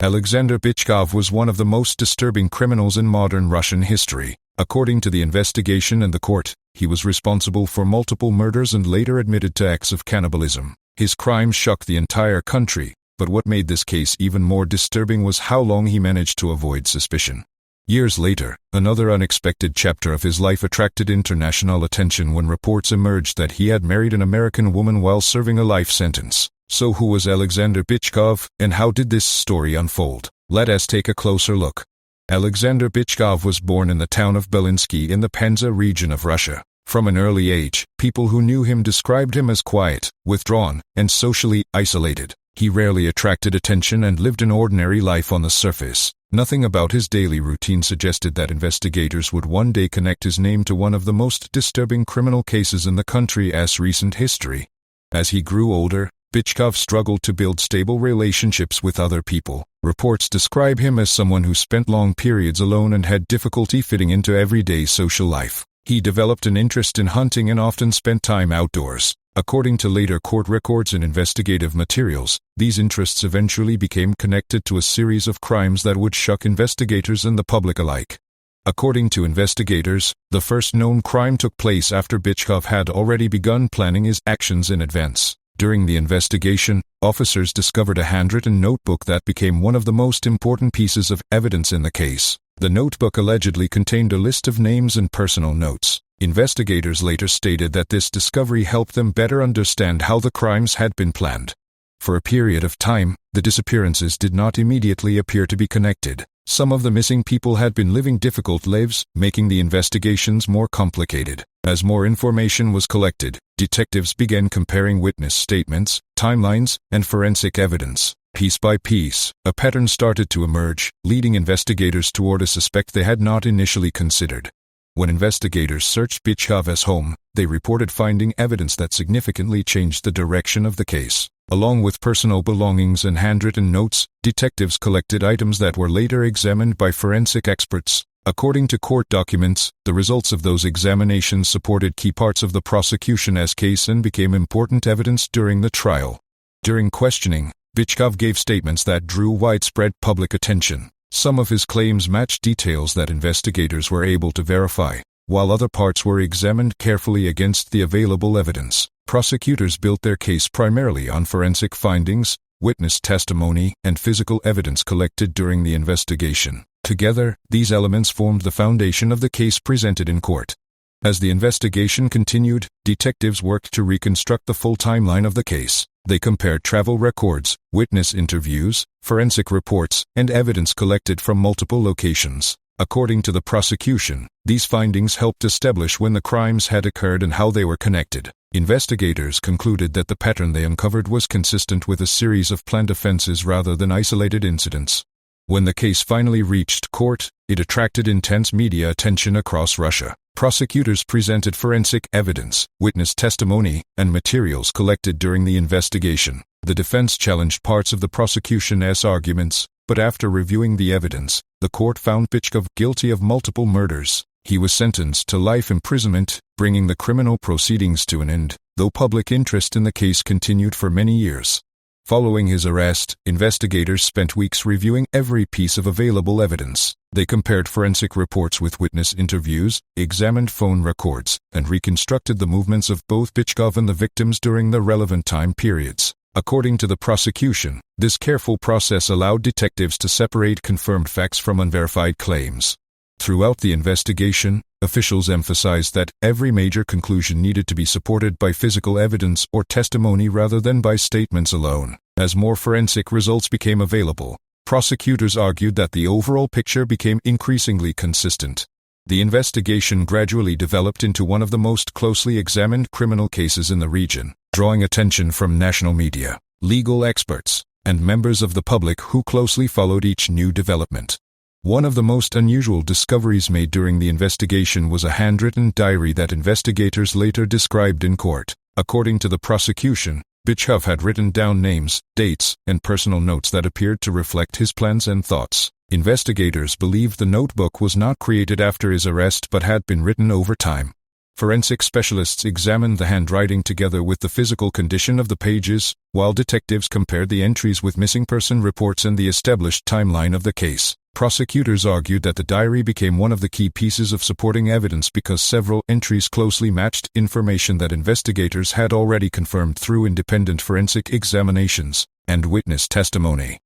Alexander Bychkov was one of the most disturbing criminals in modern Russian history. According to the investigation and the court, he was responsible for multiple murders and later admitted to acts of cannibalism. His crimes shocked the entire country, but what made this case even more disturbing was how long he managed to avoid suspicion. Years later, another unexpected chapter of his life attracted international attention when reports emerged that he had married an American woman while serving a life sentence. So who was Alexander Bychkov, and how did this story unfold? Let us take a closer look. Alexander Bychkov was born in the town of Belinsky in the Penza region of Russia. From an early age, people who knew him described him as quiet, withdrawn, and socially isolated. He rarely attracted attention and lived an ordinary life on the surface. Nothing about his daily routine suggested that investigators would one day connect his name to one of the most disturbing criminal cases in the country's recent history. As he grew older, Bychkov struggled to build stable relationships with other people. Reports describe him as someone who spent long periods alone and had difficulty fitting into everyday social life. He developed an interest in hunting and often spent time outdoors. According to later court records and investigative materials, these interests eventually became connected to a series of crimes that would shock investigators and the public alike. According to investigators, the first known crime took place after Bychkov had already begun planning his actions in advance. During the investigation, officers discovered a handwritten notebook that became one of the most important pieces of evidence in the case. The notebook allegedly contained a list of names and personal notes. Investigators later stated that this discovery helped them better understand how the crimes had been planned. For a period of time, the disappearances did not immediately appear to be connected. Some of the missing people had been living difficult lives, making the investigations more complicated. As more information was collected, detectives began comparing witness statements, timelines, and forensic evidence. Piece by piece, a pattern started to emerge, leading investigators toward a suspect they had not initially considered. When investigators searched Bychkov's home, they reported finding evidence that significantly changed the direction of the case. Along with personal belongings and handwritten notes, detectives collected items that were later examined by forensic experts. According to court documents, the results of those examinations supported key parts of the prosecution's case and became important evidence during the trial. During questioning, Bychkov gave statements that drew widespread public attention. Some of his claims matched details that investigators were able to verify, while other parts were examined carefully against the available evidence. Prosecutors built their case primarily on forensic findings, witness testimony, and physical evidence collected during the investigation. Together, these elements formed the foundation of the case presented in court. As the investigation continued, detectives worked to reconstruct the full timeline of the case. They compared travel records, witness interviews, forensic reports, and evidence collected from multiple locations. According to the prosecution, these findings helped establish when the crimes had occurred and how they were connected. Investigators concluded that the pattern they uncovered was consistent with a series of planned offenses rather than isolated incidents. When the case finally reached court, it attracted intense media attention across Russia. Prosecutors presented forensic evidence, witness testimony, and materials collected during the investigation. The defense challenged parts of the prosecution's arguments, but after reviewing the evidence, the court found Bychkov guilty of multiple murders. He was sentenced to life imprisonment, bringing the criminal proceedings to an end, though public interest in the case continued for many years. Following his arrest, investigators spent weeks reviewing every piece of available evidence. They compared forensic reports with witness interviews, examined phone records, and reconstructed the movements of both Bychkov and the victims during the relevant time periods. According to the prosecution, this careful process allowed detectives to separate confirmed facts from unverified claims. Throughout the investigation, officials emphasized that every major conclusion needed to be supported by physical evidence or testimony rather than by statements alone. As more forensic results became available, prosecutors argued that the overall picture became increasingly consistent. The investigation gradually developed into one of the most closely examined criminal cases in the region, drawing attention from national media, legal experts, and members of the public who closely followed each new development. One of the most unusual discoveries made during the investigation was a handwritten diary that investigators later described in court. According to the prosecution, Bychkov had written down names, dates, and personal notes that appeared to reflect his plans and thoughts. Investigators believed the notebook was not created after his arrest but had been written over time. Forensic specialists examined the handwriting together with the physical condition of the pages, while detectives compared the entries with missing person reports and the established timeline of the case. Prosecutors argued that the diary became one of the key pieces of supporting evidence because several entries closely matched information that investigators had already confirmed through independent forensic examinations and witness testimony.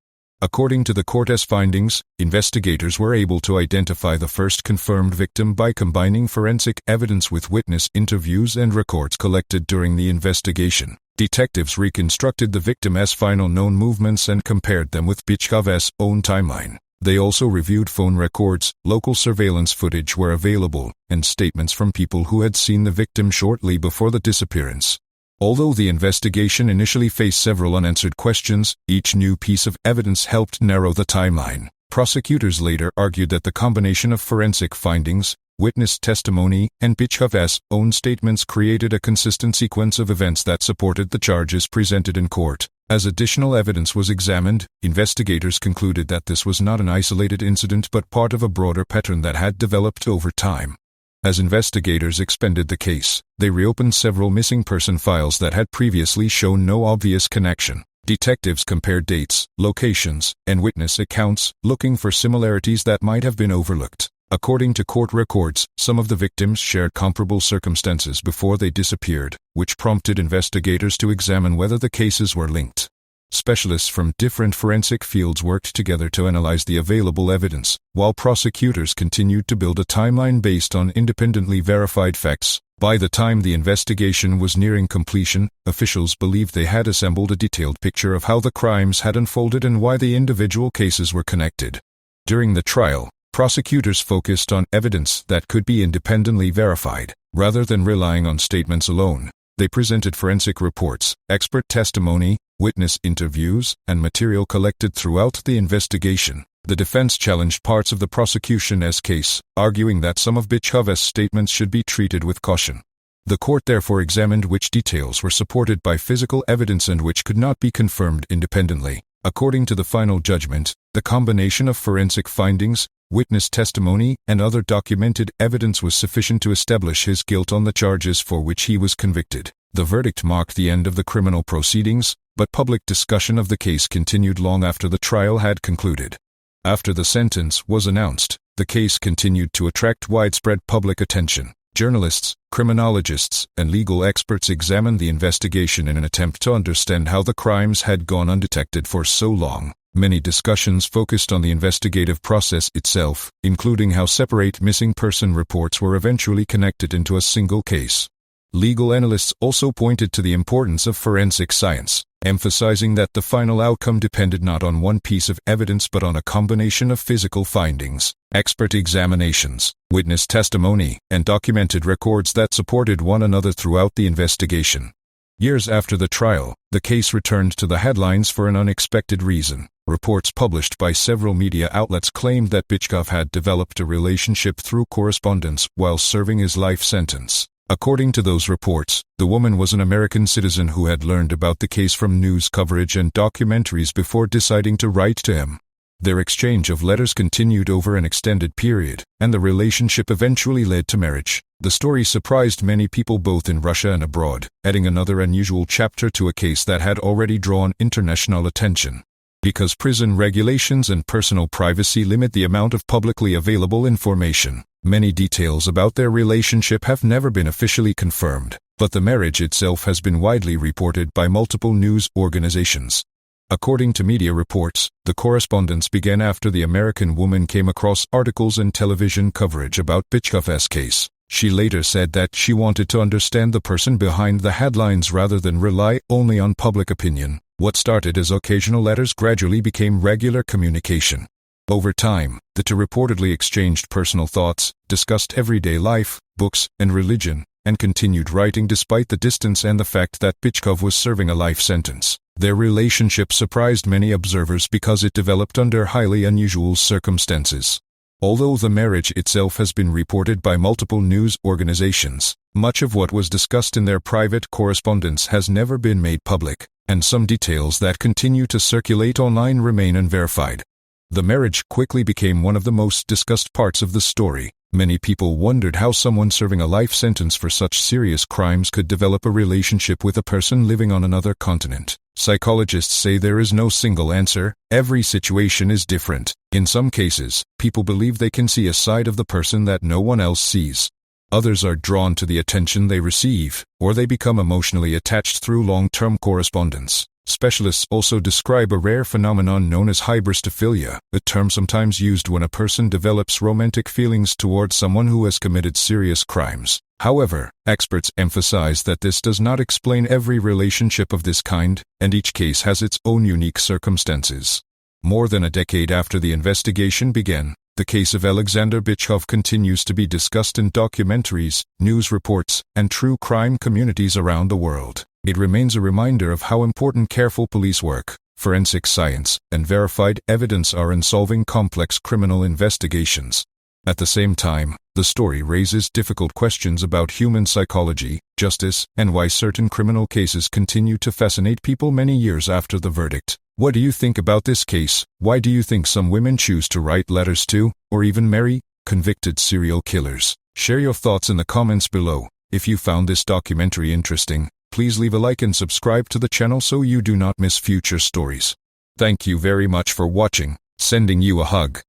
According to the court's findings, investigators were able to identify the first confirmed victim by combining forensic evidence with witness interviews and records collected during the investigation. Detectives reconstructed the victim's final known movements and compared them with Bychkov's own timeline. They also reviewed phone records, local surveillance footage were available, and statements from people who had seen the victim shortly before the disappearance. Although the investigation initially faced several unanswered questions, each new piece of evidence helped narrow the timeline. Prosecutors later argued that the combination of forensic findings, witness testimony, and Bychkov's own statements created a consistent sequence of events that supported the charges presented in court. As additional evidence was examined, investigators concluded that this was not an isolated incident but part of a broader pattern that had developed over time. As investigators expanded the case, they reopened several missing person files that had previously shown no obvious connection. Detectives compared dates, locations, and witness accounts, looking for similarities that might have been overlooked. According to court records, some of the victims shared comparable circumstances before they disappeared, which prompted investigators to examine whether the cases were linked. Specialists from different forensic fields worked together to analyze the available evidence, while prosecutors continued to build a timeline based on independently verified facts. By the time the investigation was nearing completion, officials believed they had assembled a detailed picture of how the crimes had unfolded and why the individual cases were connected. During the trial, prosecutors focused on evidence that could be independently verified, rather than relying on statements alone. They presented forensic reports, expert testimony, witness interviews, and material collected throughout the investigation. The defense challenged parts of the prosecution's case, arguing that some of Bychkov's statements should be treated with caution. The court therefore examined which details were supported by physical evidence and which could not be confirmed independently. According to the final judgment, the combination of forensic findings, witness testimony, and other documented evidence was sufficient to establish his guilt on the charges for which he was convicted. The verdict marked the end of the criminal proceedings, but public discussion of the case continued long after the trial had concluded. After the sentence was announced, the case continued to attract widespread public attention. Journalists, criminologists, and legal experts examined the investigation in an attempt to understand how the crimes had gone undetected for so long. Many discussions focused on the investigative process itself, including how separate missing person reports were eventually connected into a single case. Legal analysts also pointed to the importance of forensic science, emphasizing that the final outcome depended not on one piece of evidence but on a combination of physical findings, expert examinations, witness testimony, and documented records that supported one another throughout the investigation. Years after the trial, the case returned to the headlines for an unexpected reason. Reports published by several media outlets claimed that Bychkov had developed a relationship through correspondence while serving his life sentence. According to those reports, the woman was an American citizen who had learned about the case from news coverage and documentaries before deciding to write to him. Their exchange of letters continued over an extended period, and the relationship eventually led to marriage. The story surprised many people both in Russia and abroad, adding another unusual chapter to a case that had already drawn international attention. Because prison regulations and personal privacy limit the amount of publicly available information, many details about their relationship have never been officially confirmed, but the marriage itself has been widely reported by multiple news organizations. According to media reports, the correspondence began after the American woman came across articles and television coverage about Bychkov's case. She later said that she wanted to understand the person behind the headlines rather than rely only on public opinion. What started as occasional letters gradually became regular communication. Over time, the two reportedly exchanged personal thoughts, discussed everyday life, books, and religion, and continued writing despite the distance and the fact that Bychkov was serving a life sentence. Their relationship surprised many observers because it developed under highly unusual circumstances. Although the marriage itself has been reported by multiple news organizations, much of what was discussed in their private correspondence has never been made public, and some details that continue to circulate online remain unverified. The marriage quickly became one of the most discussed parts of the story. Many people wondered how someone serving a life sentence for such serious crimes could develop a relationship with a person living on another continent. Psychologists say there is no single answer. Every situation is different. In some cases, people believe they can see a side of the person that no one else sees. Others are drawn to the attention they receive, or they become emotionally attached through long-term correspondence. Specialists also describe a rare phenomenon known as hybristophilia, a term sometimes used when a person develops romantic feelings towards someone who has committed serious crimes. However, experts emphasize that this does not explain every relationship of this kind, and each case has its own unique circumstances. More than a decade after the investigation began, the case of Alexander Bychkov continues to be discussed in documentaries, news reports, and true crime communities around the world. It remains a reminder of how important careful police work, forensic science, and verified evidence are in solving complex criminal investigations. At the same time, the story raises difficult questions about human psychology, justice, and why certain criminal cases continue to fascinate people many years after the verdict. What do you think about this case? Why do you think some women choose to write letters to, or even marry, convicted serial killers? Share your thoughts in the comments below. If you found this documentary interesting, please leave a like and subscribe to the channel so you do not miss future stories. Thank you very much for watching. Sending you a hug.